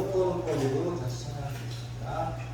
원권거리로 다시 찾아뵙겠습니다.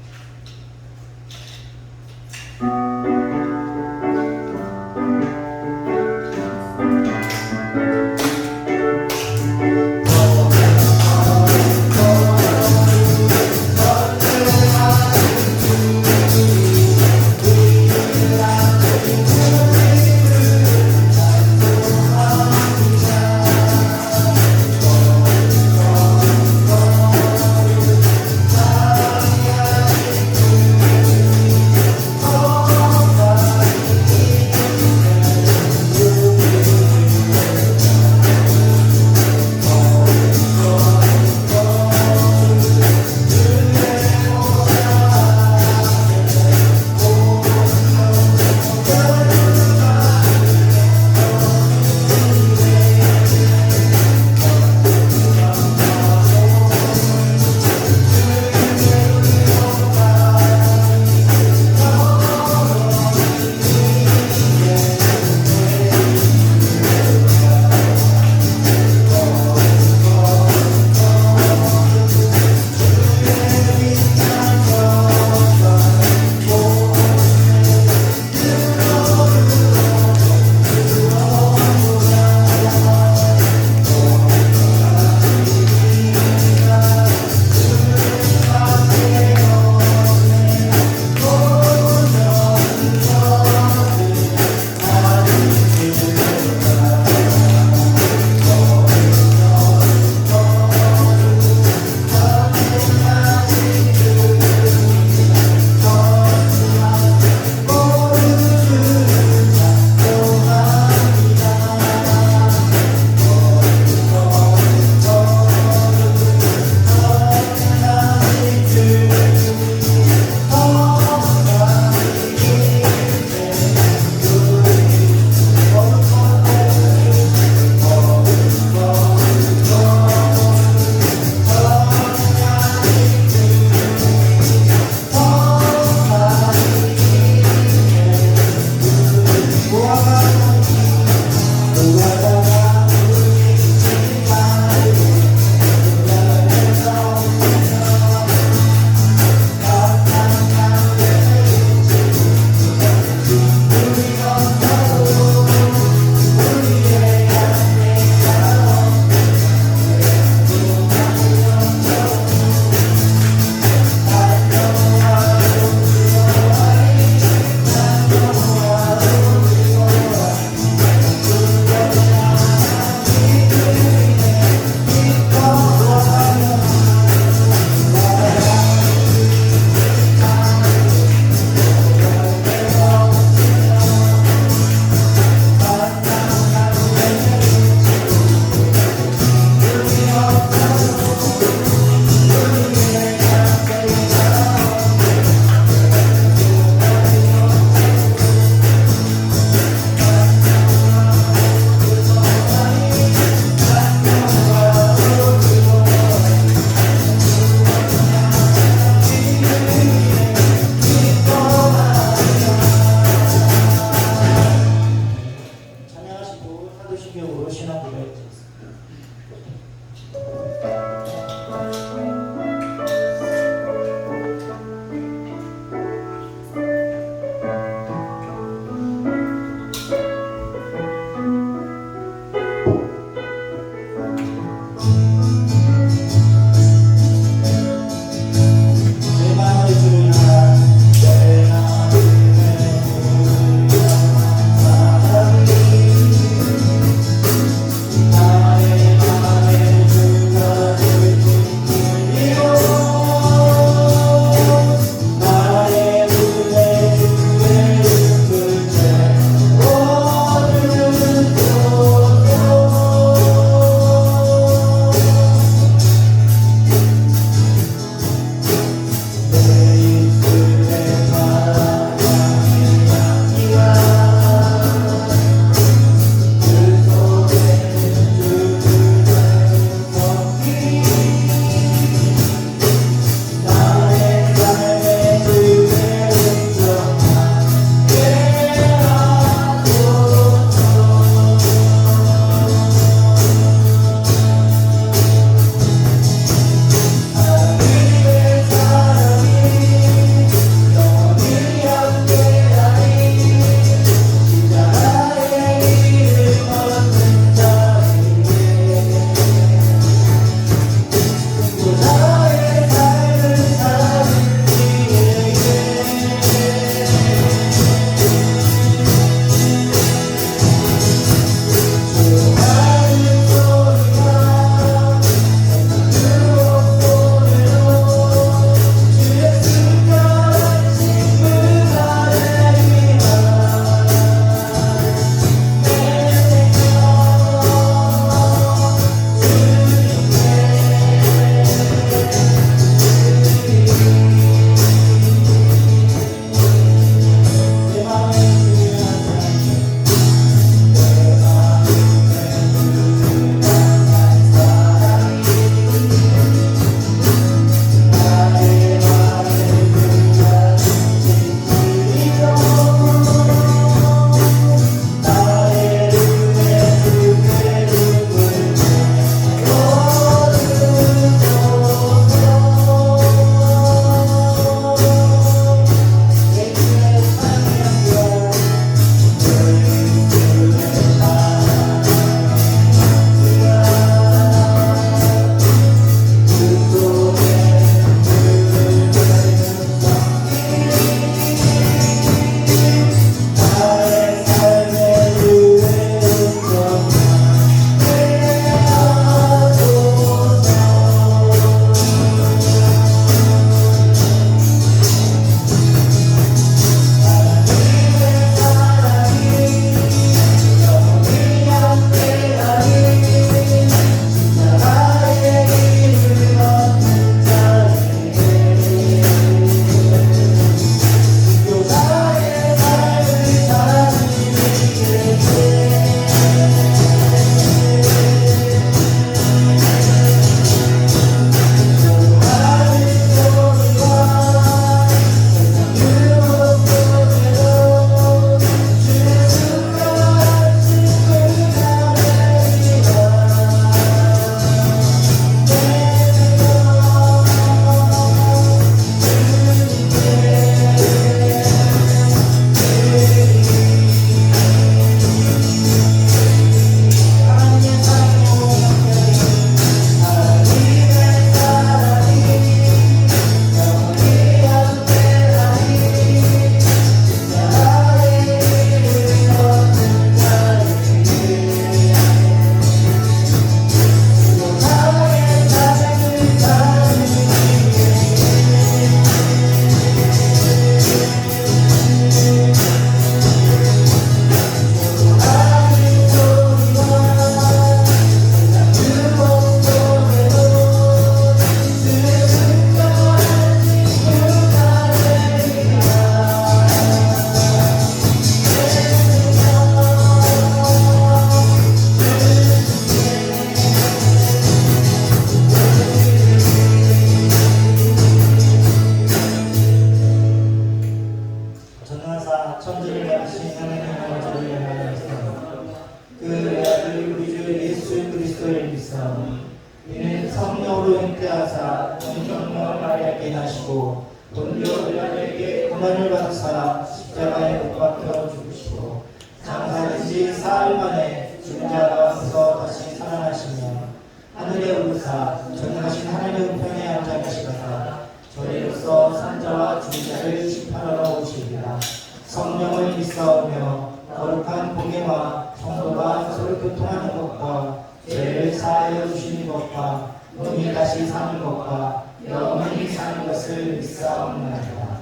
대인하시고 본교 벨라에게 고난을 받으사 십자가에 못 박혀 죽으시고 장사된 지 사흘 만에 죽은 자 가운데서 다시 살아나시며 하늘에 오르사 전능하신 하나님의 우편에 앉아 계시다가 저희로서 산자와 죽은 자를 심판하러 오시리라. 성령을 믿사오며 거룩한 복음과 성도가 서로 교통하는 것과 죄를 사하여 주시는 것과 능히 다시 사는 것과 영원히 사는 것을 믿사옵나이다.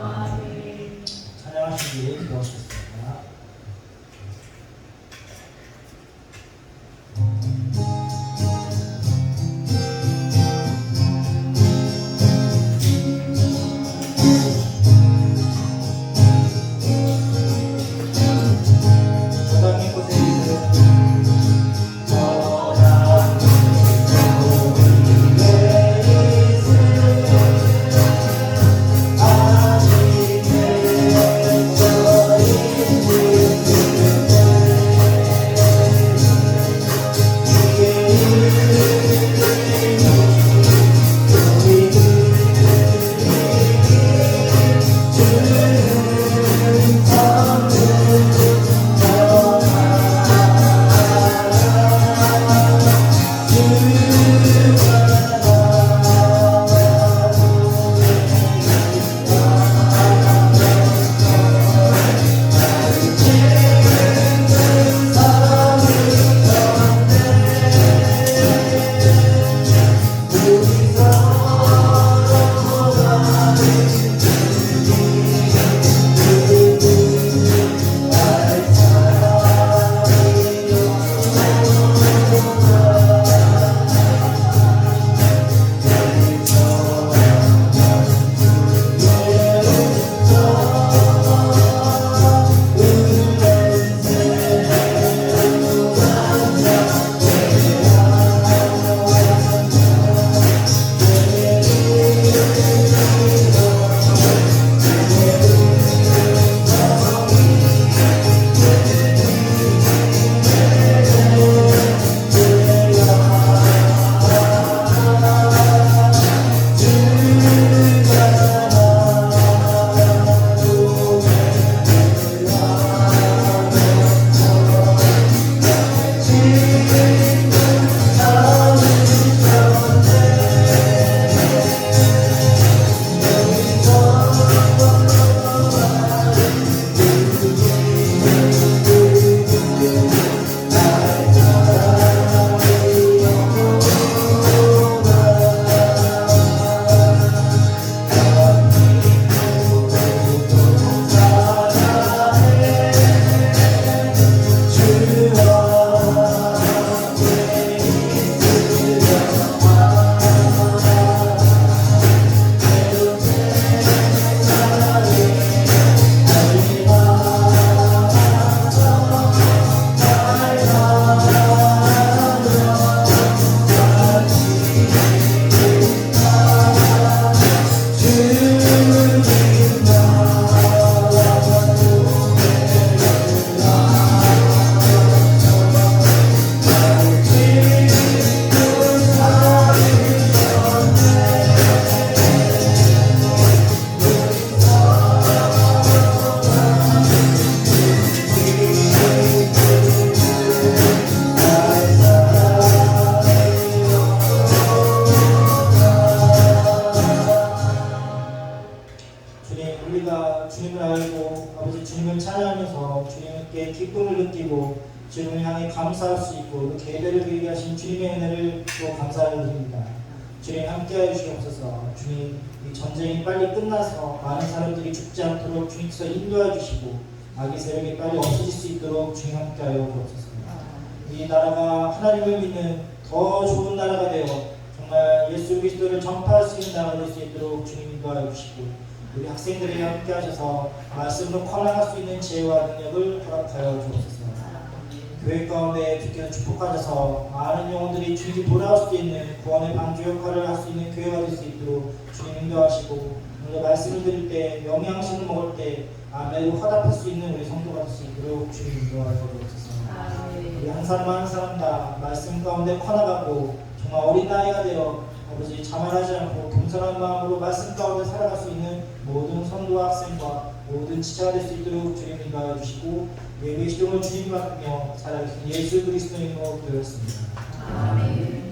아멘. 찬양하신 뒤에 기도하시겠습니다. 주님을 향해 감사할 수 있고 계배를 드리게 하신 주님의 은혜를 또 감사를 드립니다. 주님 함께하여 주시옵소서. 주님, 이 전쟁이 빨리 끝나서 많은 사람들이 죽지 않도록 주님께서 인도해 주시고 악의 세력이 빨리 없어질 수 있도록 주님 함께하여 주옵소서. 이 나라가 하나님을 믿는 더 좋은 나라가 되어 정말 예수 그리스도를 전파할 수 있는 나라가 될 수 있도록 주님 인도하여 주시고 우리 학생들에게 함께 하셔서 말씀으로 커나갈 수 있는 지혜와 능력을 허락하여 주옵소서. 교회 가운데 주께서 축복하셔서 많은 영혼들이 주님께 돌아올 수 있는 구원의 방주 역할을 할 수 있는 교회가 될 수 있도록 주님 인도하시고 오늘 말씀을 드릴 때 영양식을 먹을 때 매우 화답할 수 있는 우리 성도가 될 수 있도록 주님 인도하여 주옵소서. 우리 한 사람 한 사람 다 말씀 가운데 커나가고 정말 어린 나이가 되어 아버지 자만하지 않고 겸손한 마음으로 말씀 가운데 살아갈 수 있는 모든 성도와 학생과 모든 지체가 될 수 있도록 주님 인도하여 주시고 예배의 시동을 주님 받으며 살아계신 예수 그리스도의 이름으로 기도했습니다. 아멘.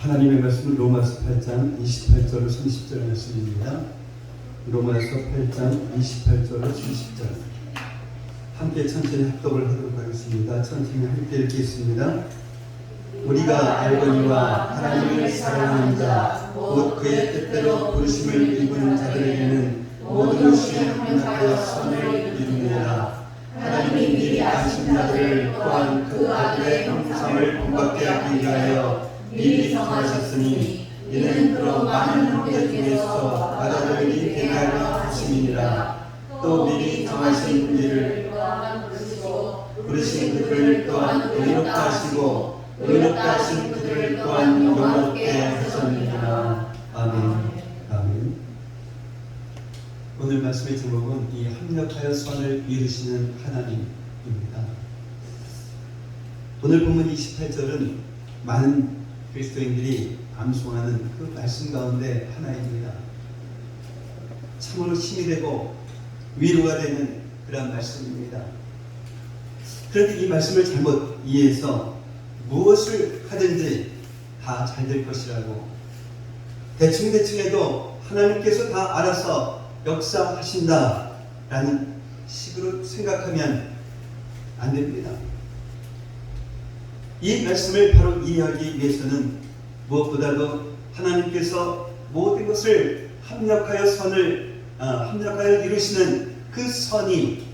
하나님의 말씀은 로마서 8장 28절로 30절 말씀입니다. 로마서 8장 28절로 30절 함께 천천히 합독을 하도록 하겠습니다. 천천히 함께 읽겠습니다. 우리가 알거니와 하나님을 사랑하는 자, 곧 그의 뜻대로 부르심을 입은 자들에게는 모든 것이 합력하여 선을 이루느니라. 하나님이 미리 아신 자들을 또한 그 아들의 형상을 본받게 하기 위하여 미리 정하셨으니 이는 그로 많은 형제 중에서 받아들이게 되게 하려 하심이니라. 또 미리 정하신 우리를 부르신 그들을 또한 의롭다 하시고 의롭다 하신 그들을 또한 영화롭게 하셨느니라. 아멘. 아멘. 오늘 말씀의 제목은 이 합력하여 선을 이루시는 하나님입니다. 오늘 본문 28절은 많은 그리스도인들이 암송하는 그 말씀 가운데 하나입니다. 참으로 힘이 되고 위로가 되는 그런 말씀입니다. 그런데 이 말씀을 잘못 이해해서 무엇을 하든지 다 잘 될 것이라고 대충 해도 하나님께서 다 알아서 역사하신다라는 식으로 생각하면 안 됩니다. 이 말씀을 바로 이해하기 위해서는 무엇보다도 하나님께서 모든 것을 합력하여 이루시는 그 선이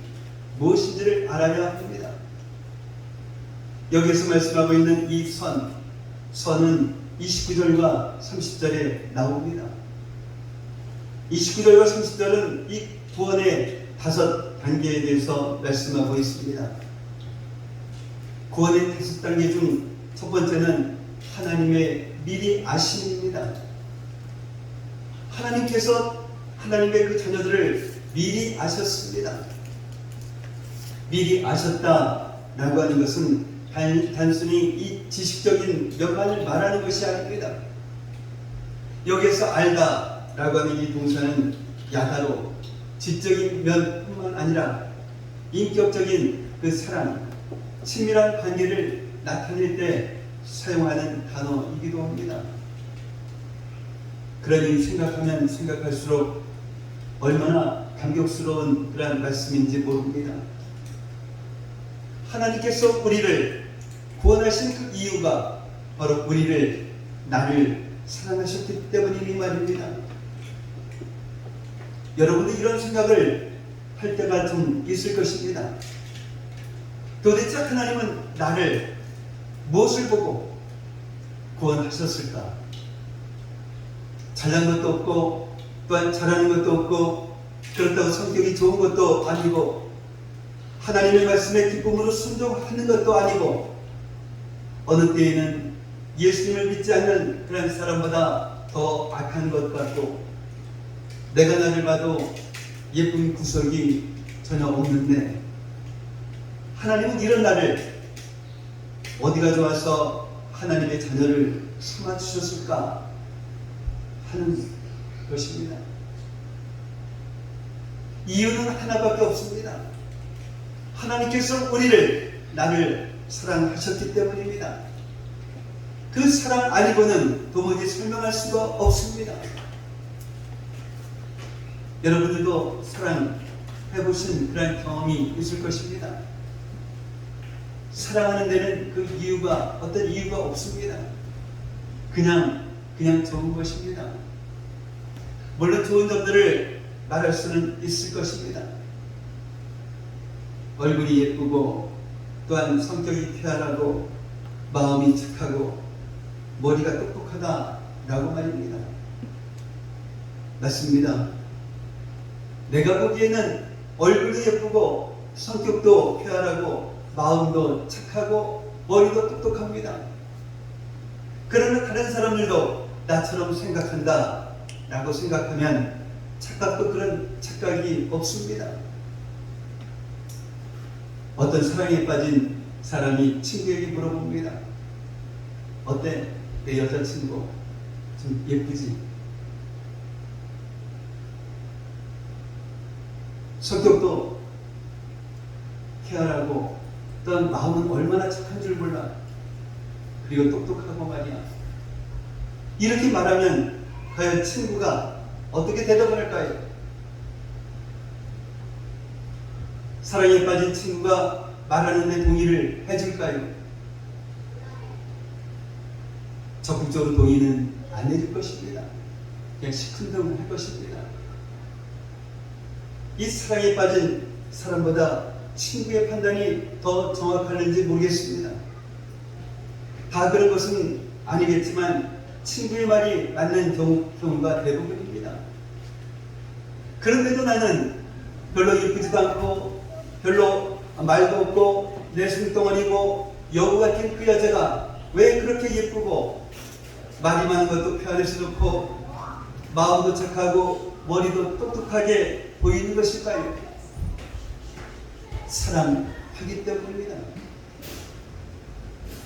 무엇인지를 알아야 합니다. 여기서 말씀하고 있는 이 선은 29절과 30절에 나옵니다. 29절과 30절은 이 구원의 5단계에 대해서 말씀하고 있습니다. 구원의 5단계 중 첫 번째는 하나님의 미리 아심입니다. 하나님께서 하나님의 그 자녀들을 미리 아셨습니다. 미리 아셨다라고 하는 것은 단순히 이 지식적인 면만을 말하는 것이 아닙니다. 여기에서 알다라고 하는 이 동사는 야다로 지적인 면뿐만 아니라 인격적인 그 사랑, 친밀한 관계를 나타낼 때 사용하는 단어이기도 합니다. 그러니 생각하면 생각할수록 얼마나 감격스러운 그런 말씀인지 모릅니다. 하나님께서 우리를 구원하신 그 이유가 바로 나를 사랑하셨기 때문이니 말입니다. 여러분도 이런 생각을 할 때가 좀 있을 것입니다. 도대체 하나님은 나를 무엇을 보고 구원하셨을까? 잘난 것도 없고 또한 잘하는 것도 없고 그렇다고 성격이 좋은 것도 아니고 하나님의 말씀에 기쁨으로 순종하는 것도 아니고 어느 때에는 예수님을 믿지 않는 그런 사람보다 더 악한 것 같고 내가 나를 봐도 예쁜 구석이 전혀 없는데 하나님은 이런 나를 어디가 좋아서 하나님의 자녀를 삼아주셨을까 하는 것입니다. 이유는 하나밖에 없습니다. 하나님께서 나를 사랑하셨기 때문입니다. 그 사랑 아니고는 도무지 설명할 수가 없습니다. 여러분들도 사랑해보신 그런 경험이 있을 것입니다. 사랑하는 데는 그 이유가 어떤 이유가 없습니다. 그냥 좋은 것입니다. 물론 좋은 점들을 말할 수는 있을 것입니다. 얼굴이 예쁘고 또한 성격이 쾌활하고 마음이 착하고 머리가 똑똑하다라고 말입니다. 맞습니다. 내가 보기에는 얼굴도 예쁘고 성격도 쾌활하고 마음도 착하고 머리도 똑똑합니다. 그러나 다른 사람들도 나처럼 생각한다 라고 생각하면 착각도 그런 착각이 없습니다. 어떤 사랑에 빠진 사람이 친구에게 물어봅니다. 어때? 내 여자친구 좀 예쁘지? 성격도 쾌활하고 또 마음은 얼마나 착한 줄 몰라. 그리고 똑똑하고 말이야. 이렇게 말하면 과연 친구가 어떻게 대답을 할까요? 사랑에 빠진 친구가 말하는 데 동의를 해줄까요? 적극적으로 동의는 안 해줄 것입니다. 그냥 시큰둥 할 것입니다. 이 사랑에 빠진 사람보다 친구의 판단이 더 정확할는지 모르겠습니다. 다 그런 것은 아니겠지만 친구의 말이 맞는 경우가 대부분입니다. 그런데도 나는 별로 예쁘지도 않고 별로 말도 없고 내숭덩어리고 여우 같은 그 여자가 왜 그렇게 예쁘고 말이 많은 것도 편해서 좋고 마음도 착하고 머리도 똑똑하게 보이는 것일까요? 사랑하기 때문입니다.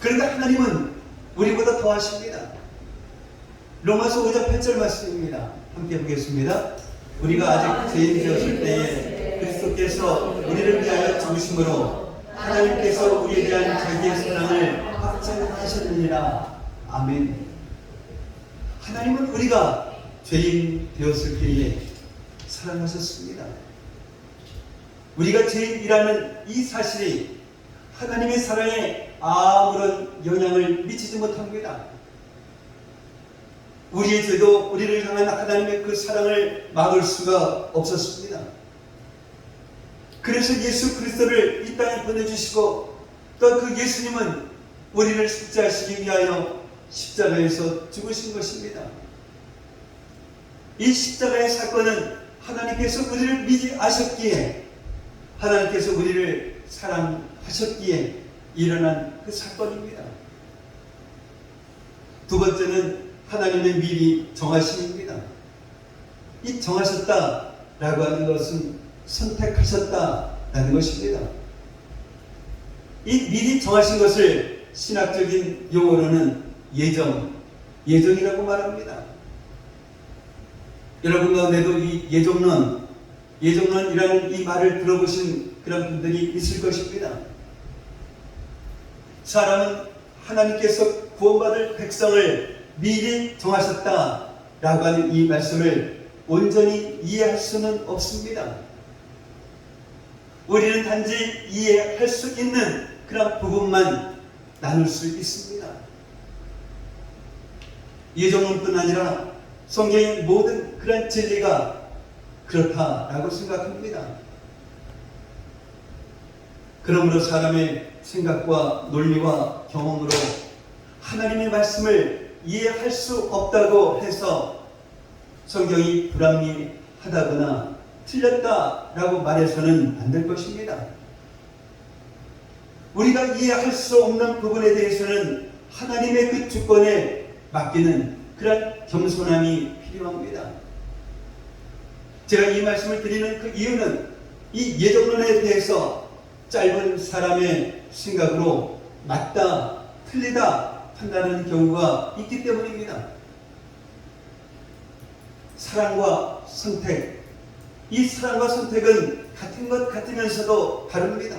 그런데 하나님은 우리보다 더하십니다. 로마서 5장 8절 말씀입니다. 함께 보겠습니다. 우리가 아직 죄인 되었을 때에 그리스도께서 우리를 위하여 죽으심으로 하나님께서 우리에 대한 자기의 사랑을 확증하셨느니라. 아멘. 하나님은 우리가 죄인 되었을 때에 사랑하셨습니다. 우리가 죄인이라는 이 사실이 하나님의 사랑에 아무런 영향을 미치지 못합니다. 우리의 죄도 우리를 향한 하나님의 그 사랑을 막을 수가 없었습니다. 그래서 예수 그리스도를 이 땅에 보내주시고 또 그 예수님은 우리를 속죄하시기 위하여 십자가에서 죽으신 것입니다. 이 십자가의 사건은 하나님께서 우리를 미리 아셨기에 하나님께서 우리를 사랑하셨기에 일어난 그 사건입니다. 두 번째는 하나님의 미리 정하심입니다. 이 정하셨다라고 하는 것은 선택하셨다라는 것입니다. 이 미리 정하신 것을 신학적인 용어로는 예정이라고 말합니다. 여러분 가운데도 이 예정론이라는 이 말을 들어보신 그런 분들이 있을 것입니다. 사람은 하나님께서 구원받을 백성을 미리 정하셨다라고 하는 이 말씀을 온전히 이해할 수는 없습니다. 우리는 단지 이해할 수 있는 그런 부분만 나눌 수 있습니다. 예정론뿐 아니라 성경의 모든 그런 진리가 그렇다라고 생각합니다. 그러므로 사람의 생각과 논리와 경험으로 하나님의 말씀을 이해할 수 없다고 해서 성경이 불합리하다거나 틀렸다라고 말해서는 안 될 것입니다. 우리가 이해할 수 없는 부분에 대해서는 하나님의 그 주권에 맡기는 그런 겸손함이 필요합니다. 제가 이 말씀을 드리는 그 이유는 이 예정론에 대해서 짧은 사람의 생각으로 맞다, 틀리다 판단하는 경우가 있기 때문입니다. 사랑과 선택, 이 사랑과 선택은 같은 것 같으면서도 다릅니다.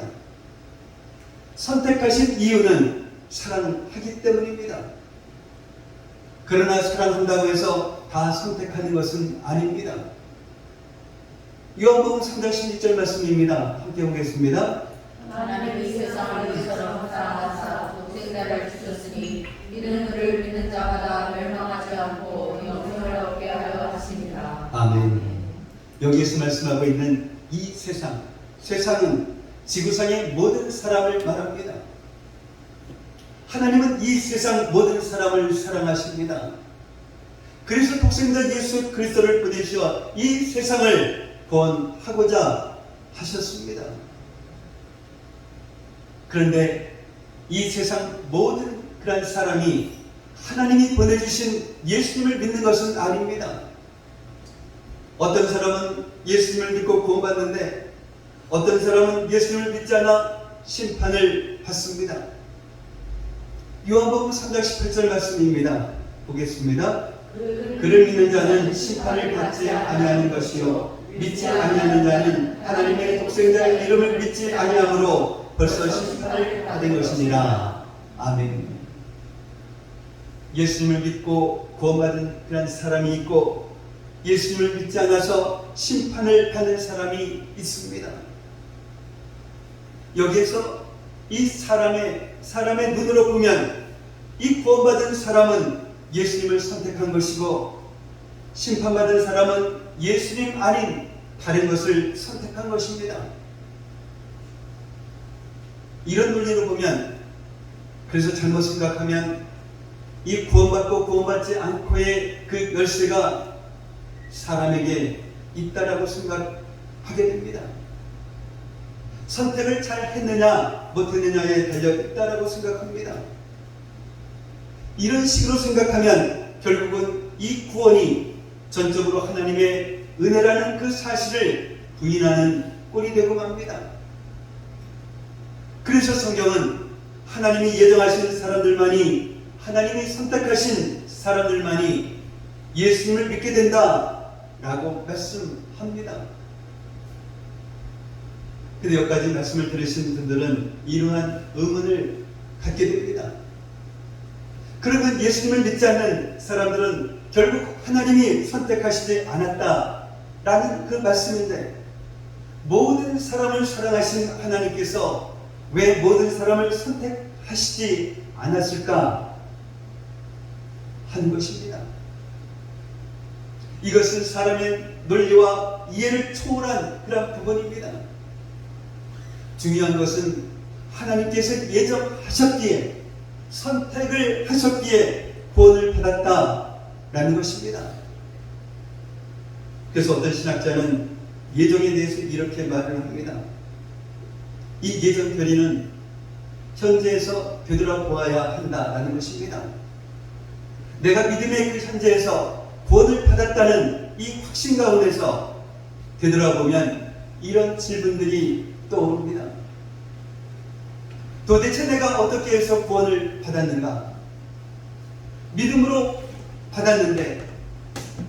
선택하신 이유는 사랑하기 때문입니다. 그러나 사랑한다고 해서 다 선택하는 것은 아닙니다. 요한복음 3장 16절 말씀입니다. 함께 보겠습니다. 하나님이 세상을 이처럼 사랑하사 독생자를 주셨으니 믿는 그를 믿는 자마다 멸망하지 않고 영생을 얻게 하려 하십니다. 아멘. 여기에서 말씀하고 있는 이 세상은 지구상의 모든 사람을 말합니다. 하나님은 이 세상 모든 사람을 사랑하십니다. 그래서 독생자 예수 그리스도를 보내시어 이 세상을 구원하고자 하셨습니다. 그런데 이 세상 모든 그런 사람이 하나님이 보내주신 예수님을 믿는 것은 아닙니다. 어떤 사람은 예수님을 믿고 구원받는데 어떤 사람은 예수님을 믿지 않아 심판을 받습니다. 요한복음 3장 18절 말씀입니다. 보겠습니다. 그를 믿는 자는 심판을 받지 아니하는 것이요 믿지 아니하는 자는 하나님의 독생자의 이름을 믿지 아니하므로 벌써 심판을 받은 것이니라. 아멘. 예수님을 믿고 구원받은 그런 사람이 있고 예수님을 믿지 않아서 심판을 받는 사람이 있습니다. 여기에서 이 사람의 눈으로 보면 이 구원받은 사람은 예수님을 선택한 것이고 심판받은 사람은 예수님 아닌 다른 것을 선택한 것입니다. 이런 논리로 보면 그래서 잘못 생각하면 이 구원받고 구원받지 않고의 그 열쇠가 사람에게 있다라고 생각하게 됩니다. 선택을 잘 했느냐 못했느냐에 달려 있다라고 생각합니다. 이런 식으로 생각하면 결국은 이 구원이 전적으로 하나님의 은혜라는 그 사실을 부인하는 꼴이 되고 맙니다. 그래서 성경은 하나님이 예정하신 사람들만이 하나님이 선택하신 사람들만이 예수님을 믿게 된다라고 말씀합니다. 근데 여기까지 말씀을 들으신 분들은 이러한 의문을 갖게 됩니다. 그러면 예수님을 믿지 않는 사람들은 결국 하나님이 선택하시지 않았다라는 그 말씀인데 모든 사람을 사랑하신 하나님께서 왜 모든 사람을 선택하시지 않았을까 하는 것입니다. 이것은 사람의 논리와 이해를 초월한 그런 부분입니다. 중요한 것은 하나님께서 예정하셨기에 선택을 하셨기에 구원을 받았다라는 것입니다. 그래서 어떤 신학자는 예정에 대해서 이렇게 말을 합니다. 이 예정 편의는 현재에서 되돌아보아야 한다라는 것입니다. 내가 믿음의 그 현재에서 구원을 받았다는 이 확신 가운데서 되돌아보면 이런 질문들이 떠오릅니다. 도대체 내가 어떻게 해서 구원을 받았는가? 믿음으로 받았는데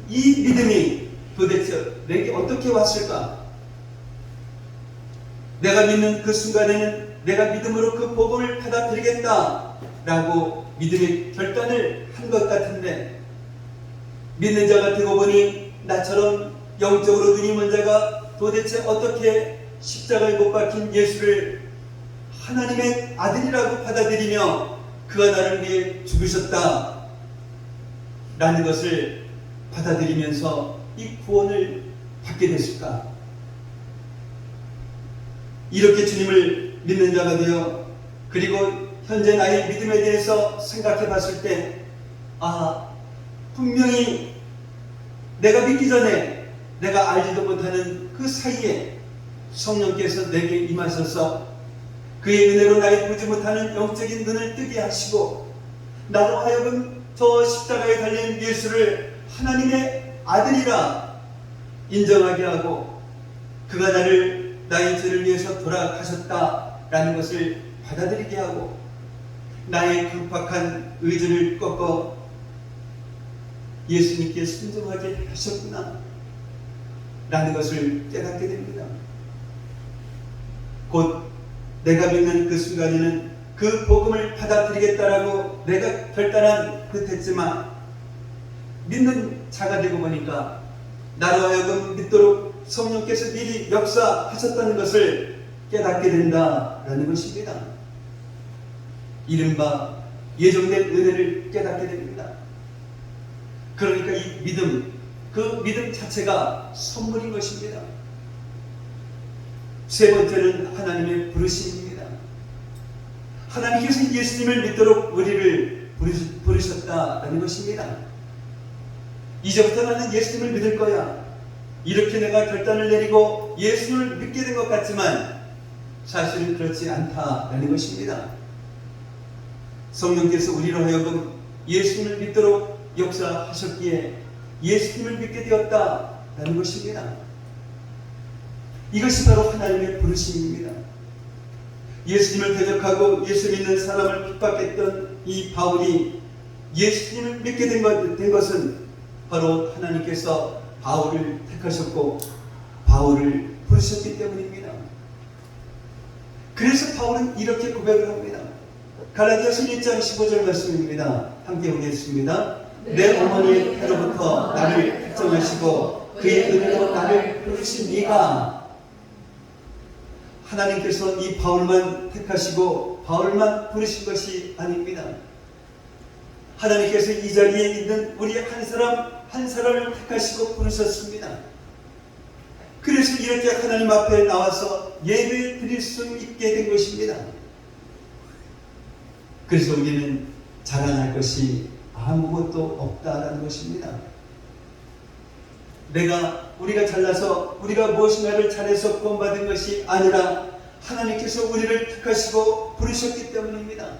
이 믿음이 도대체 내게 어떻게 왔을까? 내가 믿는 그 순간에는 내가 믿음으로 그 복음을 받아들이겠다라고 믿음의 결단을 한 것 같은데 믿는 자가 되고 보니 나처럼 영적으로 눈이 먼 자가 도대체 어떻게 십자가에 못 박힌 예수를 하나님의 아들이라고 받아들이며 그가 나를 위해 죽으셨다 라는 것을 받아들이면서 이 구원을 받게 됐을까? 이렇게 주님을 믿는 자가 되어 그리고 현재 나의 믿음에 대해서 생각해 봤을 때 분명히 내가 믿기 전에 내가 알지도 못하는 그 사이에 성령께서 내게 임하셔서 그의 은혜로 나의 보지 못하는 영적인 눈을 뜨게 하시고 나로 하여금 저 십자가에 달린 예수를 하나님의 아들이라 인정하게 하고 그가 나의 죄를 위해서 돌아가셨다라는 것을 받아들이게 하고 나의 급박한 의지를 꺾어 예수님께 순종하게 하셨구나 라는 것을 깨닫게 됩니다. 곧 내가 믿는 그 순간에는 그 복음을 받아들이겠다라고 내가 결단한 듯했지만 믿는 자가 되고 보니까 나로 하여금 믿도록 성령께서 미리 역사하셨다는 것을 깨닫게 된다라는 것입니다. 이른바 예정된 은혜를 깨닫게 됩니다. 그러니까 이 믿음, 그 믿음 자체가 선물인 것입니다. 세 번째는 하나님의 부르심입니다. 하나님께서 예수님을 믿도록 우리를 부르셨다는 것입니다. 이제부터 나는 예수님을 믿을 거야. 이렇게 내가 결단을 내리고 예수를 믿게 된 것 같지만 사실은 그렇지 않다라는 것입니다. 성령께서 우리로 하여금 예수님을 믿도록 역사하셨기에 예수님을 믿게 되었다라는 것입니다. 이것이 바로 하나님의 부르심입니다. 예수님을 대적하고 예수 믿는 사람을 핍박했던 이 바울이 예수님을 믿게 된 것은 바로 하나님께서 바울을 택하셨고 바울을 부르셨기 때문입니다. 그래서 바울은 이렇게 고백을 합니다. 갈라디아서 1장 15절 말씀입니다. 함께 보겠습니다. 내 어머니의 태로부터 나를 택정하시고 그의 은혜로 나를 부르신 이가, 하나님께서 이 바울만 택하시고 바울만 부르신 것이 아닙니다. 하나님께서 이 자리에 있는 우리 한 사람 한 사람을 택하시고 부르셨습니다. 그래서 이렇게 하나님 앞에 나와서 예배 드릴 수 있게 된 것입니다. 그래서 우리는 자랑할 것이 아무것도 없다라는 것입니다. 우리가 잘나서 우리가 무엇인가를 잘해서 구원받은 것이 아니라 하나님께서 우리를 택하시고 부르셨기 때문입니다.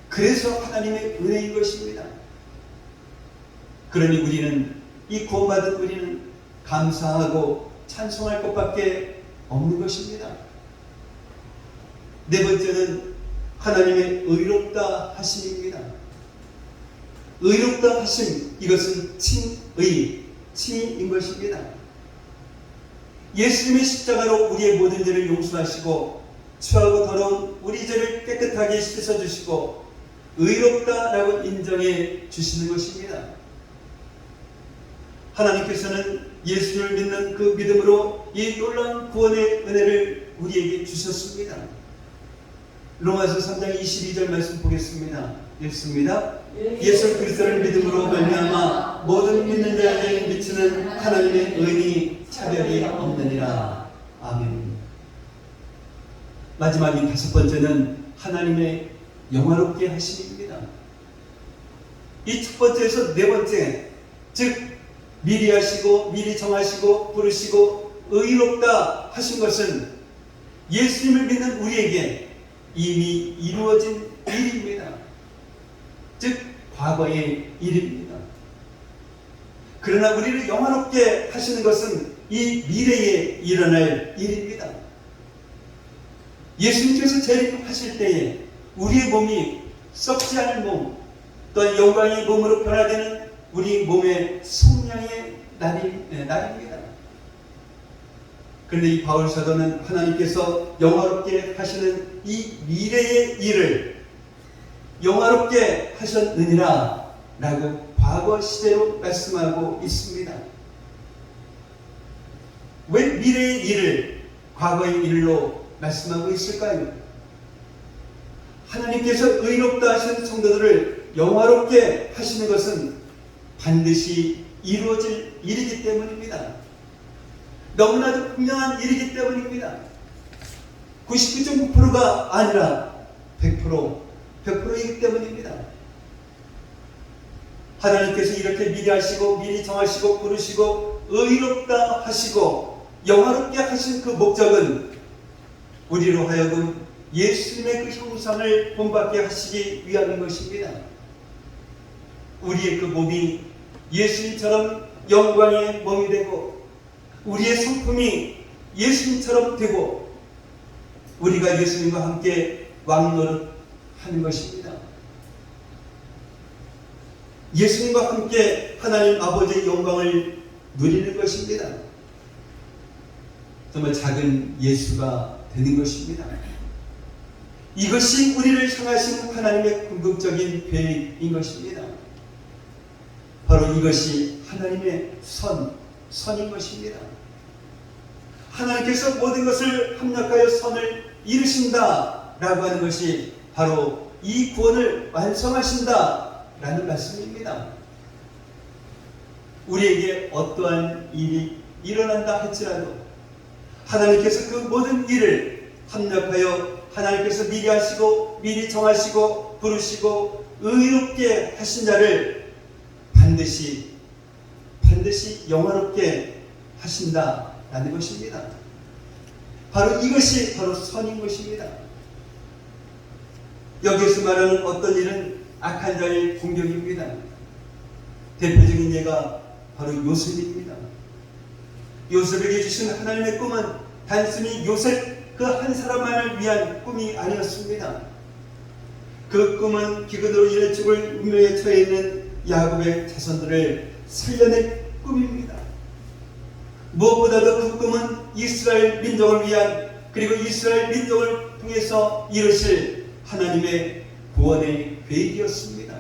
그래서 하나님의 은혜인 것입니다. 그러니 우리는, 이 구원받은 우리는 감사하고 찬송할 것밖에 없는 것입니다. 네 번째는 하나님의 의롭다 하심입니다. 의롭다 하심, 이것은 칭인 것입니다. 예수님의 십자가로 우리의 모든 죄를 용서하시고 추하고 더러운 우리 죄를 깨끗하게 씻어주시고 의롭다라고 인정해 주시는 것입니다. 하나님께서는 예수를 믿는 그 믿음으로 이 놀라운 구원의 은혜를 우리에게 주셨습니다. 로마서 3장 22절 말씀 보겠습니다. 읽습니다. 예수 그리스도를 믿음으로 말미암아 모든 믿는 자에게 미치는 하나님의 의니 차별이 없느니라. 아멘. 마지막인 다섯 번째는 하나님의 영화롭게 하심입니다. 이 첫 번째에서 네 번째, 즉 미리 하시고 미리 정하시고 부르시고 의롭다 하신 것은 예수님을 믿는 우리에게 이미 이루어진 일입니다. 즉 과거의 일입니다. 그러나 우리를 영화롭게 하시는 것은 이 미래에 일어날 일입니다. 예수님께서 재림하실 때에 우리의 몸이 썩지 않을 몸, 또한 영광의 몸으로 변화되는 우리 몸의 성량의 날입니다. 그런데 이 바울 사도는 하나님께서 영화롭게 하시는 이 미래의 일을 영화롭게 하셨느니라 라고 과거 시대로 말씀하고 있습니다. 왜 미래의 일을 과거의 일로 말씀하고 있을까요? 하나님께서 의롭다 하신 성도들을 영화롭게 하시는 것은 반드시 이루어질 일이기 때문입니다. 너무나도 분명한 일이기 때문입니다. 99.9%가 아니라 100%이기 때문입니다. 하나님께서 이렇게 미리 하시고 미리 정하시고 부르시고 의롭다 하시고 영화롭게 하신 그 목적은 우리로 하여금 예수님의 그 형상을 본받게 하시기 위함인 것입니다. 우리의 그 몸이 예수님처럼 영광의 몸이 되고 우리의 성품이 예수님처럼 되고 우리가 예수님과 함께 왕노릇하는 것입니다. 예수님과 함께 하나님 아버지의 영광을 누리는 것입니다. 정말 작은 예수가 되는 것입니다. 이것이 우리를 향하신 하나님의 궁극적인 계획인 것입니다. 바로 이것이 하나님의 선인 것입니다. 하나님께서 모든 것을 합력하여 선을 이루신다 라고 하는 것이 바로 이 구원을 완성하신다 라는 말씀입니다. 우리에게 어떠한 일이 일어난다 할지라도 하나님께서 그 모든 일을 합력하여 하나님께서 미리 하시고 미리 정하시고 부르시고 의롭게 하신 자를 반드시 영화롭게 하신다라는 것입니다. 바로 이것이 바로 선인 것입니다. 여기에서 말하는 어떤 일은 악한 자의 공격입니다. 대표적인 예가 바로 요셉입니다. 요셉에게 주신 하나님의 꿈은 단순히 요셉 그 한 사람만을 위한 꿈이 아니었습니다. 그 꿈은 기근으로 인해 죽을 운명에 처해 있는 야곱의 자손들을 살려낼 꿈입니다. 무엇보다도 그 꿈은 이스라엘 민족을 위한, 그리고 이스라엘 민족을 통해서 이루실 하나님의 구원의 계획이었습니다.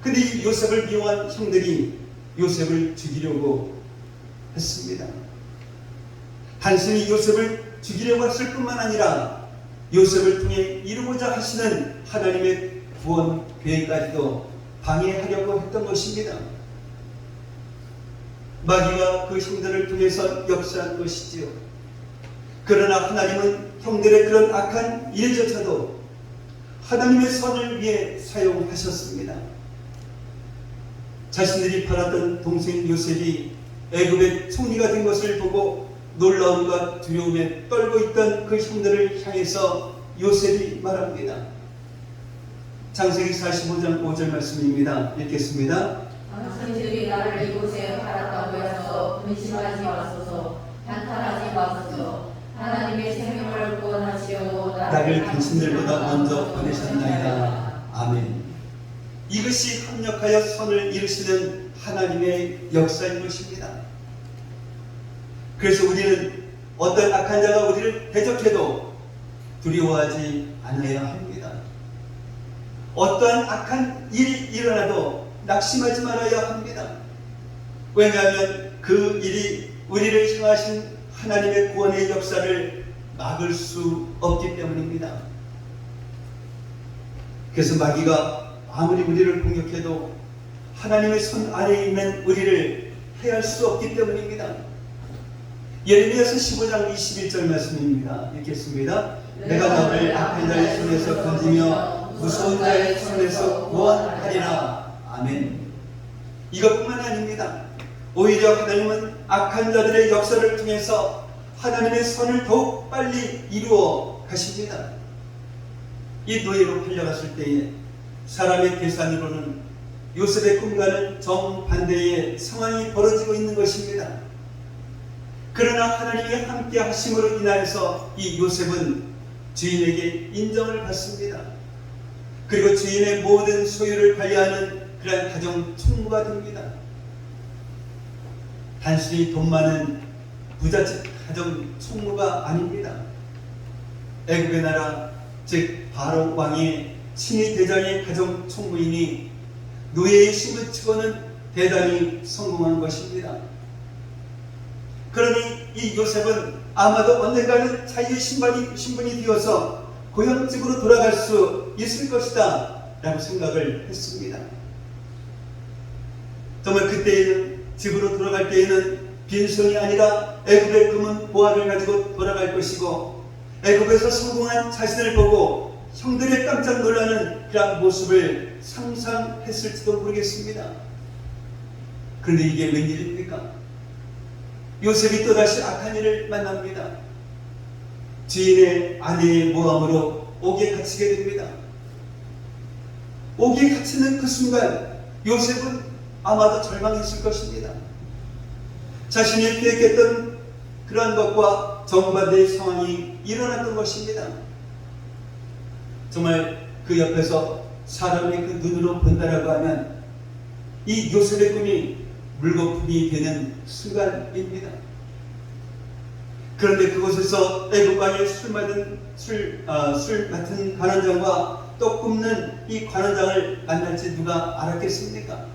근데 이 요셉을 미워한 형들이 요셉을 죽이려고 했습니다. 단순히 요셉을 죽이려고 했을 뿐만 아니라 요셉을 통해 이루고자 하시는 하나님의 구원 계획까지도 방해하려고 했던 것입니다. 마귀가 그 형들을 통해서 역사한 것이지요. 그러나 하나님은 형들의 그런 악한 일조차도 하나님의 선을 위해 사용하셨습니다. 자신들이 팔았던 동생 요셉이 애굽의 총리가 된 것을 보고 놀라움과 두려움에 떨고 있던 그 형들을 향해서 요셉이 말합니다. 창세기 45장 5절 말씀입니다. 읽겠습니다. 당신들이 나를 이곳에 팔았다고 해서 근심하지 마소서, 한탄하지 마소서. 하나님의 생명을 구원하시려고 나를 당신들보다 먼저 보내셨나이다. 아멘. 이것이 합력하여 선을 이루시는 하나님의 역사인 것입니다. 그래서 우리는 어떤 악한 자가 우리를 대적해도 두려워하지 않아야 합니다. 어떠한 악한 일이 일어나도 낙심하지 말아야 합니다. 왜냐하면 그 일이 우리를 향하신 하나님의 구원의 역사를 막을 수 없기 때문입니다. 그래서 마귀가 아무리 우리를 공격해도 하나님의 손 아래에 있는 우리를 해할 수 없기 때문입니다. 예레미야서 15장 21절 말씀입니다. 읽겠습니다. 내가 너를 악한 자의 손에서 건지며 무서운 자의 손에서 구원하리라. 아멘. 이것뿐만 아닙니다. 오히려 하나님은 악한 자들의 역사를 통해서 하나님의 선을 더욱 빨리 이루어 가십니다. 이 노예로 팔려갔을 때에 사람의 계산으로는 요셉의 꿈과는 정반대의 상황이 벌어지고 있는 것입니다. 그러나 하나님의 함께 하심으로 인하여서 이 요셉은 주인에게 인정을 받습니다. 그리고 주인의 모든 소유를 관리하는 그런 가정 총무가 됩니다. 단순히 돈 많은 부잣집 가정 총무가 아닙니다. 애굽의 나라, 즉 바로 왕의 친위 대장의 가정 총무이니 노예의 힘을 치고는 대단히 성공한 것입니다. 그러니 이 요셉은 아마도 언젠가는 자유의 신분이 되어서 고향집으로 돌아갈 수 있을 것이다 라고 생각을 했습니다. 정말 그때에는 집으로 돌아갈 때에는 빈손이 아니라 애굽의 금은 보화를 가지고 돌아갈 것이고 애굽에서 성공한 자신을 보고 형들이 깜짝 놀라는 그런 모습을 상상했을지도 모르겠습니다. 그런데 이게 웬일입니까? 요셉이 또다시 악한 일을 만납니다. 주인의 아내의 모함으로 옥에 갇히게 됩니다. 옥에 갇히는 그 순간 요셉은 아마도 절망했을 것입니다. 자신이 계획했던 그러한 것과 정반대의 상황이 일어났던 것입니다. 정말 그 옆에서 사람의 그 눈으로 본다라고 하면 이 요셉의 꿈이 물거품이 되는 순간입니다. 그런데 그곳에서 애굽 왕의 술 맡은 관원장과 떡 굽는 이 관원장을 만날지 누가 알았겠습니까?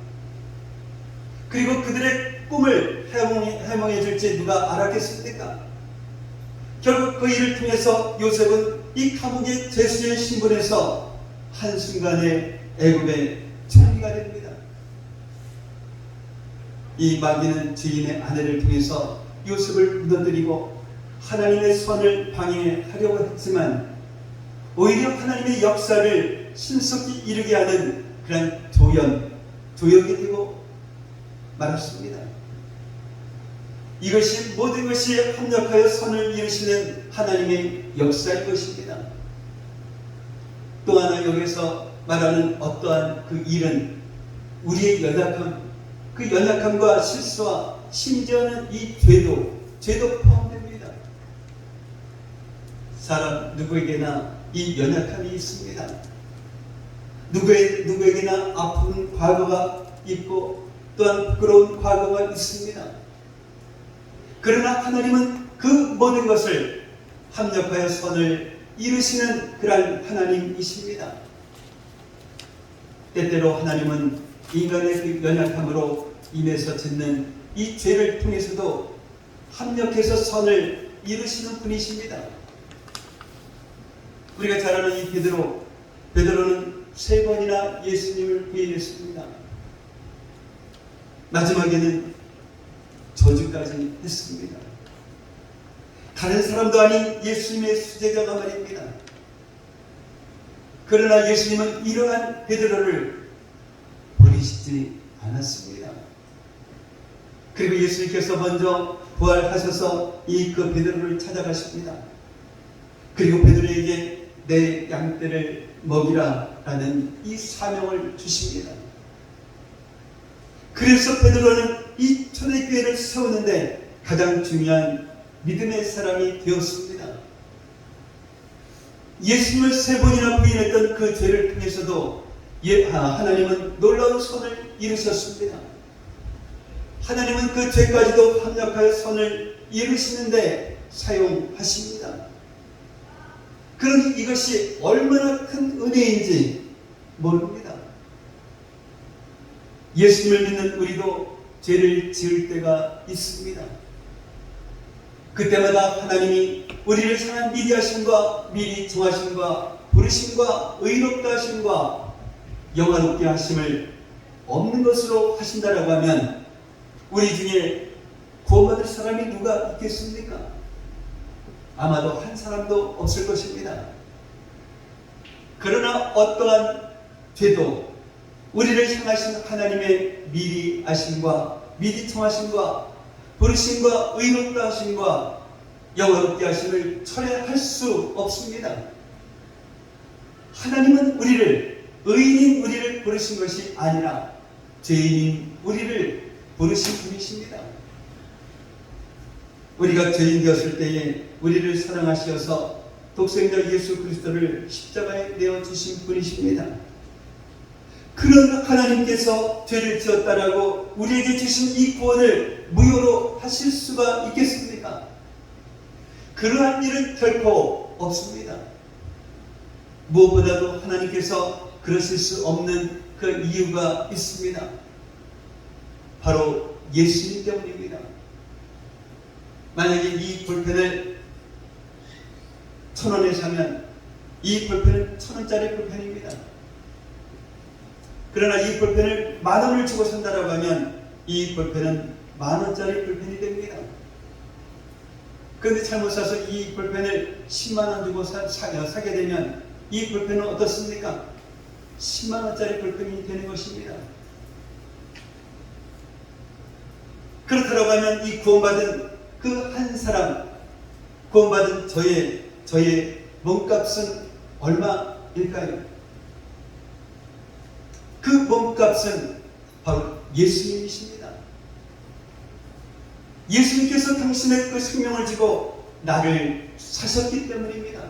그리고 그들의 꿈을 해몽해 줄지 누가 알았겠습니까? 결국 그 일을 통해서 요셉은 이 감옥의 죄수의 신분에서 한순간에 애굽의 총리가 됩니다. 이 마귀는 주인의 아내를 통해서 요셉을 무너뜨리고 하나님의 선을 방해하려고 했지만 오히려 하나님의 역사를 신속히 이루게 하는 그런 조역이 되고 말았습니다. 이것이 모든 것이 합력하여 선을 이루시는 하나님의 역사인 것입니다. 또 하나 여기서 말하는 어떠한 그 일은 우리의 연약함, 그 연약함과 실수와 심지어는 이 죄도 포함됩니다. 사람 누구에게나 이 연약함이 있습니다. 누구에게나 아픈 과거가 있고 또한 부끄러운 과거가 있습니다. 그러나 하나님은 그 모든 것을 합력하여 선을 이루시는 그러한 하나님이십니다. 때때로 하나님은 인간의 그 연약함으로 인해서 짓는 이 죄를 통해서도 합력해서 선을 이루시는 분이십니다. 우리가 잘 아는 이 베드로는 3번이나 예수님을 부인했습니다. 마지막에는 저주까지 했습니다. 다른 사람도 아닌 예수님의 수제자가 말입니다. 그러나 예수님은 이러한 베드로를 버리시지 않았습니다. 그리고 예수님께서 먼저 부활하셔서 이 그 베드로를 찾아가십니다. 그리고 베드로에게 내 양떼를 먹이라 라는 이 사명을 주십니다. 그래서 베드로는 이 초대교회를 세우는데 가장 중요한 믿음의 사람이 되었습니다. 예수님을 3번이나 부인했던 그 죄를 통해서도 하나님은 놀라운 선을 이루셨습니다. 하나님은 그 죄까지도 합력하여 선을 이루시는데 사용하십니다. 그러니 이것이 얼마나 큰 은혜인지 모릅니다. 예수님을 믿는 우리도 죄를 지을 때가 있습니다. 그때마다 하나님이 우리를 향한 미리 하심과 미리 정하심과 부르심과 의롭다 하심과 영화롭게 하심을 없는 것으로 하신다라고 하면 우리 중에 구원받을 사람이 누가 있겠습니까? 아마도 한 사람도 없을 것입니다. 그러나 어떠한 죄도 우리를 향하신 하나님의 미리 하심과 미리 청하심과 부르심과 의롭다 하심과 영원롭게 하심을 철회할 수 없습니다. 하나님은 의인인 우리를 부르신 것이 아니라 죄인인 우리를 부르신 분이십니다. 우리가 죄인 되었을 때에 우리를 사랑하셔서 독생자 예수 그리스도를 십자가에 내어주신 분이십니다. 그런 하나님께서 죄를 지었다라고 우리에게 주신 이 구원을 무효로 하실 수가 있겠습니까? 그러한 일은 결코 없습니다. 무엇보다도 하나님께서 그러실 수 없는 그 이유가 있습니다. 바로 예수님 때문입니다. 만약에 이 볼펜을 1,000원에 사면 이 볼펜은 1,000원짜리 볼펜입니다. 그러나 이 볼펜을 10,000원을 주고 산다라고 하면 이 볼펜은 10,000원짜리 볼펜이 됩니다. 그런데 잘못 사서 이 볼펜을 100,000원 주고 사게 되면 이 볼펜은 어떻습니까? 100,000원짜리 볼펜이 되는 것입니다. 그렇다고 하면 이 구원받은 그 한 사람, 구원받은 저의 몸값은 얼마일까요? 그 몸값은 바로 예수님이십니다. 예수님께서 당신의 그 생명을 주고 나를 사셨기 때문입니다.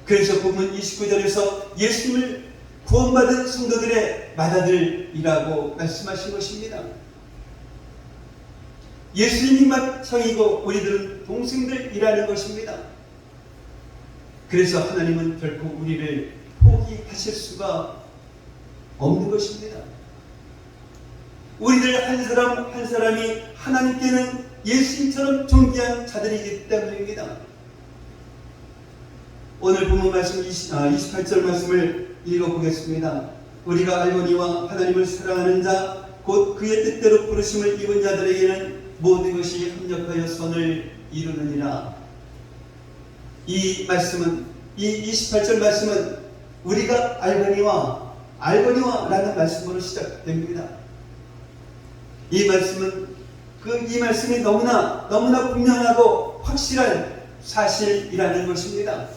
그래서 본문 29절에서 예수님을 구원받은 성도들의 맏아들이라고 말씀하신 것입니다. 예수님만 성이고 우리들은 동생들이라는 것입니다. 그래서 하나님은 결코 우리를 포기하실 수가 없는 것입니다. 우리들 한 사람 한 사람이 하나님께는 예수님처럼 존귀한 자들이기 때문입니다. 오늘 본문 말씀 28절 말씀을 읽어보겠습니다. 우리가 알거니와 하나님을 사랑하는 자 곧 그의 뜻대로 부르심을 입은 자들에게는 모든 것이 합력하여 선을 이루느니라. 이 말씀은, 이 28절 말씀은 우리가 알거니와 라는 말씀으로 시작됩니다. 이 말씀은 이 말씀이 너무나 분명하고 확실한 사실이라는 것입니다.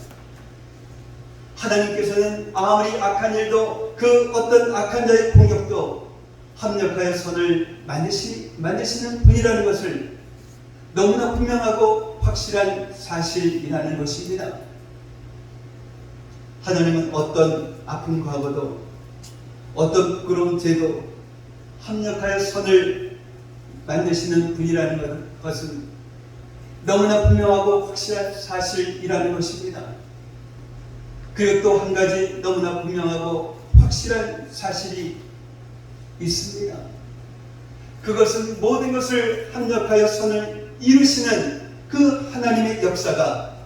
하나님께서는 아무리 악한 일도 그 어떤 악한 자의 공격도 합력하여 선을 만드시는 분이라는 것을 너무나 분명하고 확실한 사실이라는 것입니다. 하나님은 어떤 아픈 과거도 어떤 부끄러운 죄도 합력하여 선을 만드시는 분이라는 것은 너무나 분명하고 확실한 사실이라는 것입니다. 그리고 또 한 가지 너무나 분명하고 확실한 사실이 있습니다. 그것은 모든 것을 합력하여 선을 이루시는 그 하나님의 역사가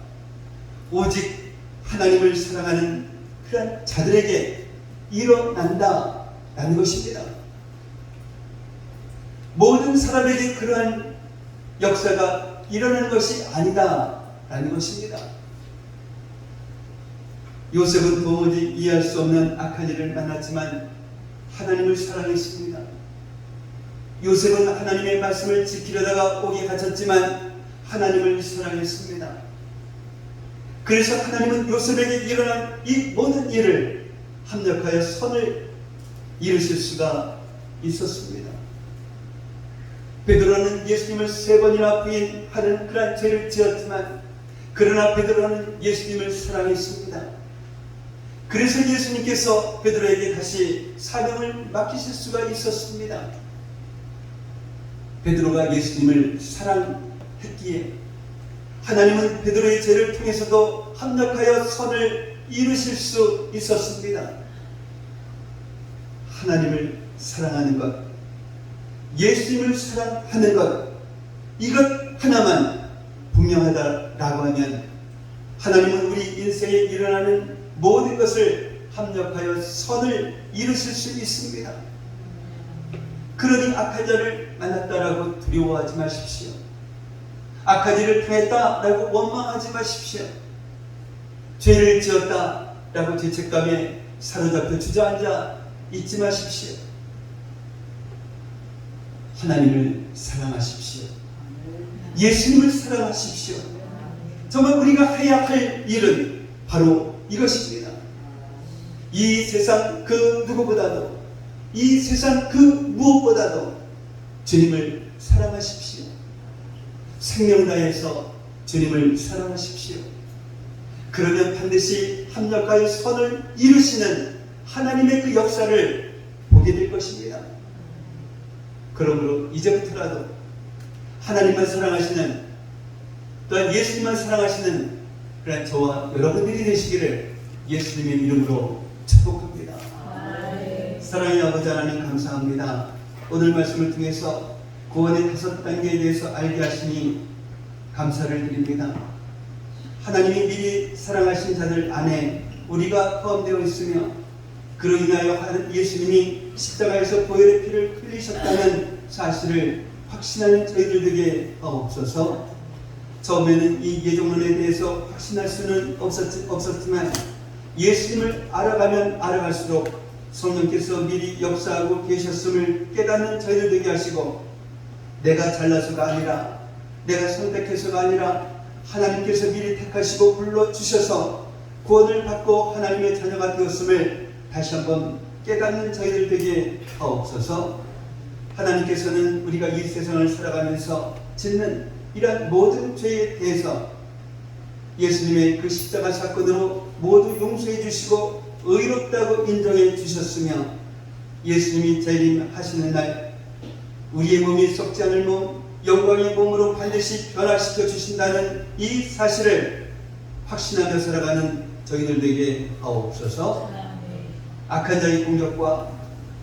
오직 하나님을 사랑하는 그런 자들에게 일어난다라는 것입니다. 모든 사람에게 그러한 역사가 일어나는 것이 아니다라는 것입니다. 요셉은 도무지 이해할 수 없는 악한 일을 만났지만 하나님을 사랑했습니다. 요셉은 하나님의 말씀을 지키려다가 옥에 갇혔지만 하나님을 사랑했습니다. 그래서 하나님은 요셉에게 일어난 이 모든 일을 합력하여 선을 이루실 수가 있었습니다. 베드로는 예수님을 3번이나 부인하는 그런 죄를 지었지만 그러나 베드로는 예수님을 사랑했습니다. 그래서 예수님께서 베드로에게 다시 사명을 맡기실 수가 있었습니다. 베드로가 예수님을 사랑했기에 하나님은 베드로의 죄를 통해서도 합력하여 선을 이루실 수 있었습니다. 하나님을 사랑하는 것, 예수님을 사랑하는 것, 이것 하나만 분명하다라고 하면 하나님은 우리 인생에 일어나는 모든 것을 합력하여 선을 이루실 수 있습니다. 그러니 악한 자를 만났다라고 두려워하지 마십시오. 악한 일을 당했다라고 원망하지 마십시오. 죄를 지었다라고 죄책감에 사로잡혀 주저앉아 있지 마십시오. 하나님을 사랑하십시오. 예수님을 사랑하십시오. 정말 우리가 해야 할 일은 바로 이것입니다. 이 세상 그 누구보다도, 이 세상 그 무엇보다도 주님을 사랑하십시오. 생명 다해서 주님을 사랑하십시오. 그러면 반드시 합력하여 선을 이루시는 하나님의 그 역사를 보게 될 것입니다. 그러므로 이제부터라도 하나님만 사랑하시는, 또한 예수님만 사랑하시는 그런 저와 여러분들이 되시기를 예수님의 이름으로 축복합니다. 사랑의 아버지 하나님 감사합니다. 오늘 말씀을 통해서 구원의 5단계에 대해서 알게 하시니 감사를 드립니다. 하나님이 미리 사랑하신 자들 안에 우리가 포함되어 있으며 그로 인하여 예수님이 십자가에서 보혈의 피를 흘리셨다는 사실을 확신하는 저희들 되게 없어서 처음에는 이 예정론에 대해서 확신할 수는 없었지만 예수님을 알아가면 알아갈수록 성령께서 미리 역사하고 계셨음을 깨닫는 저희들 되게 하시고 내가 잘나서가 아니라 내가 선택해서가 아니라 하나님께서 미리 택하시고 불러주셔서 구원을 받고 하나님의 자녀가 되었음을 다시 한번 깨닫는 저희들 되게 하옵소서. 하나님께서는 우리가 이 세상을 살아가면서 짓는 이러한 모든 죄에 대해서 예수님의 그 십자가 사건으로 모두 용서해 주시고 의롭다고 인정해 주셨으며 예수님이 재림하시는 날 우리의 몸이 썩지 않을 몸, 영광의 몸으로 반드시 변화시켜 주신다는 이 사실을 확신하며 살아가는 저희들에게 하옵소서. 악한 자의 공격과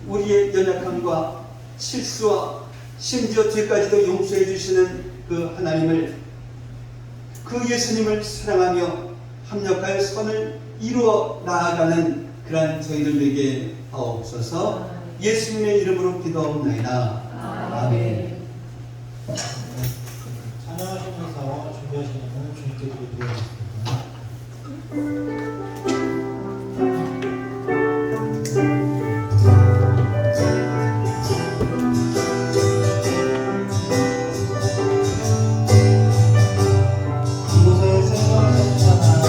우리의 연약함과 실수와 심지어 죄까지도 용서해 주시는 그 하나님을, 그 예수님을 사랑하며 합력하여 선을 이루어 나아가는 그러한 저희들에게 하옵소서. 예수님의 이름으로 기도하옵나이다. 아멘. 찬양하시면서 준비하시는 주님께 드리겠습니다. 이곳에 생명을 쏟잖아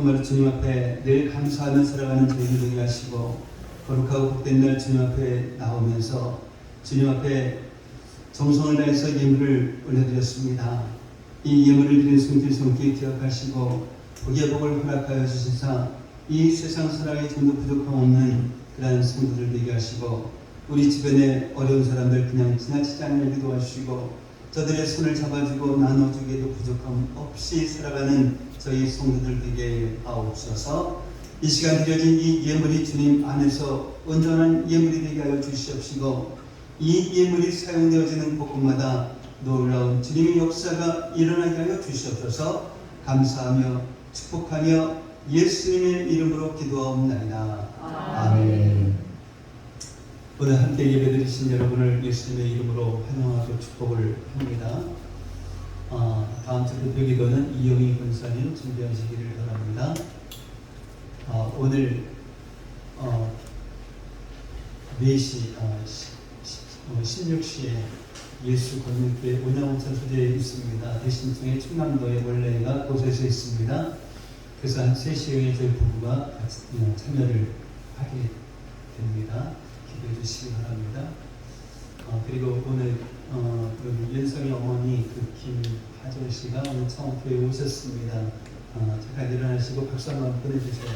정말 주님 앞에 늘 감사하며 살아가는 저희를 되게 하시고 거룩하고 복된 날 주님 앞에 나오면서 주님 앞에 정성을 다해서 예물을 올려드렸습니다. 이 예물을 드린 성질 성기 기억하시고 복의 복을 허락하여 주시사 이 세상 살아가기 좀더 부족함 없는 그러한 성도들 되게 하시고 우리 주변에 어려운 사람들 그냥 지나치지 않게 도와주시고 저들의 손을 잡아주고 나눠주기에도 부족함 없이 살아가는 저희 성도들 되게 하옵소서. 이 시간 드려진 이 예물이 주님 안에서 온전한 예물이 되게 하여 주시옵시고 이 예물이 사용되어지는 곳곳마다 놀라운 주님의 역사가 일어나게 하여 주시옵소서. 감사하며 축복하며 예수님의 이름으로 기도하옵나이다. 아멘. 오늘 함께 예배드리신 여러분을 예수님의 이름으로 환영하고 축복을 합니다. 다음 주 대표 기도는 이영희 권사님 준비하시기를 바랍니다. 오늘 4시 16시에 예수 권능교회 온양원천 소재에 있습니다. 대신 중에 충남도의 원래가 곳에서 있습니다. 그래서 한 3시에 저희 부부가 같이 참여를 하게 됩니다. 기도해 주시기 바랍니다. 그리고 오늘 윤성이 어머니 김하정 씨가 오늘 처음 교회에 오셨습니다. 잠깐 일어나시고 박수 한번 보내주세요.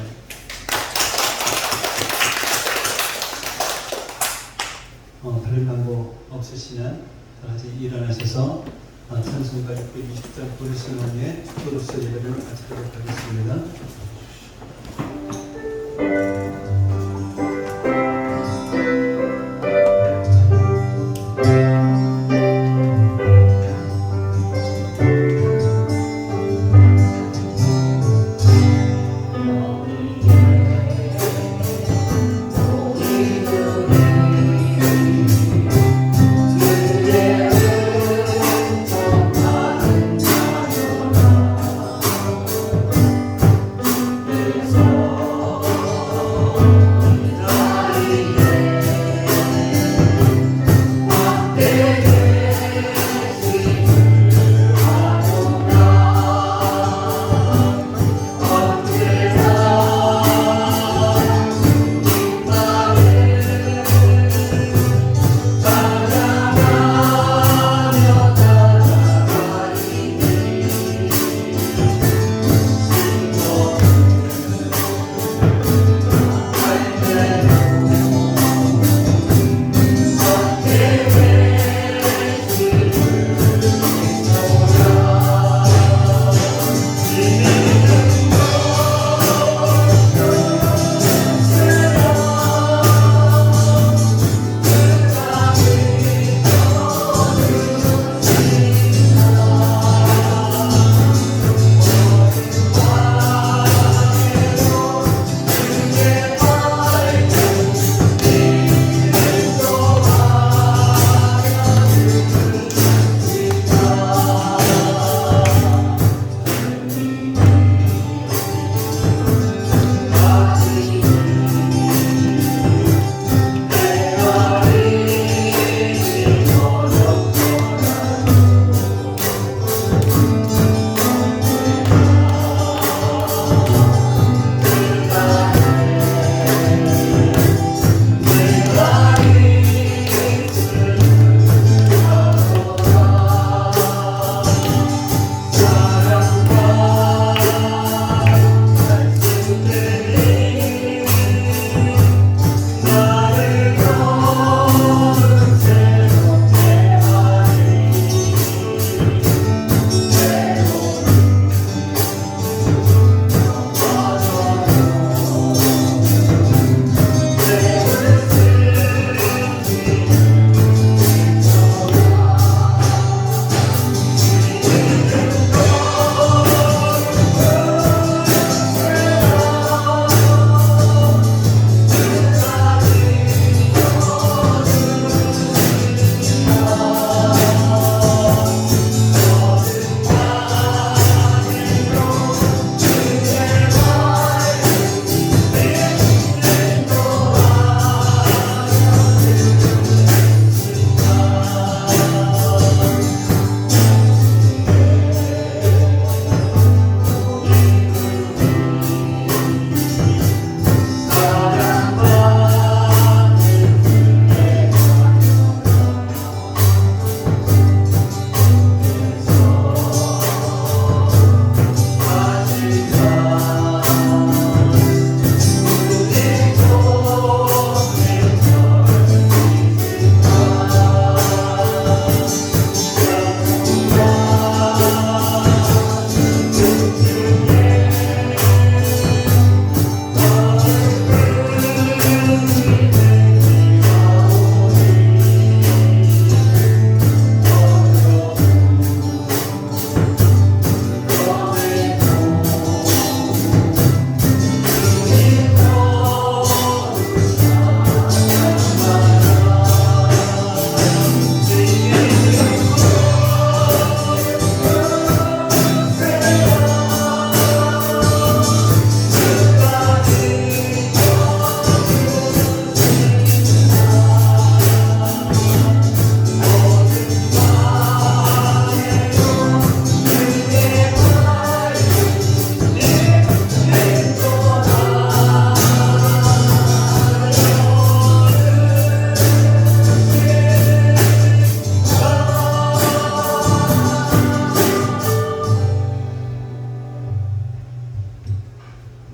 다른 방법 없으시면 다같이 일어나셔서 찬송가 620장 부르시는 후에 축도로서 예배를 마치도록 하겠습니다.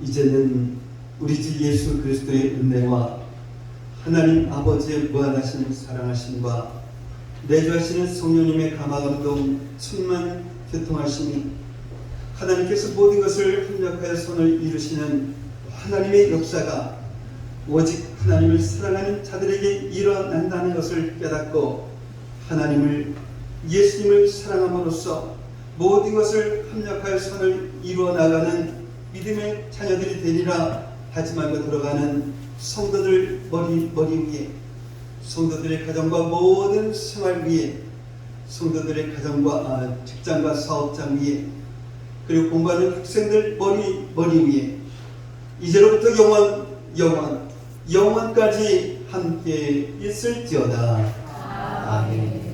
이제는 우리 주 예수 그리스도의 은혜와 하나님 아버지의 무한하신 사랑하심과 내주하시는 성령님의 감화감동 충만 교통하심이 하나님께서 모든 것을 협력하여 손을 이루시는 하나님의 역사가 오직 하나님을 사랑하는 자들에게 일어난다는 것을 깨닫고 하나님을 예수님을 사랑함으로써 모든 것을 협력하여 선을 이루어 나가는 믿음의 자녀들이 되리라 하지 말고 들어가는 성도들 머리 위에, 성도들의 가정과 모든 생활 위에, 성도들의 가정과 직장과 사업장 위에, 그리고 공부하는 학생들 머리 위에 이제로부터 영원까지 함께 있을지어다. 아멘.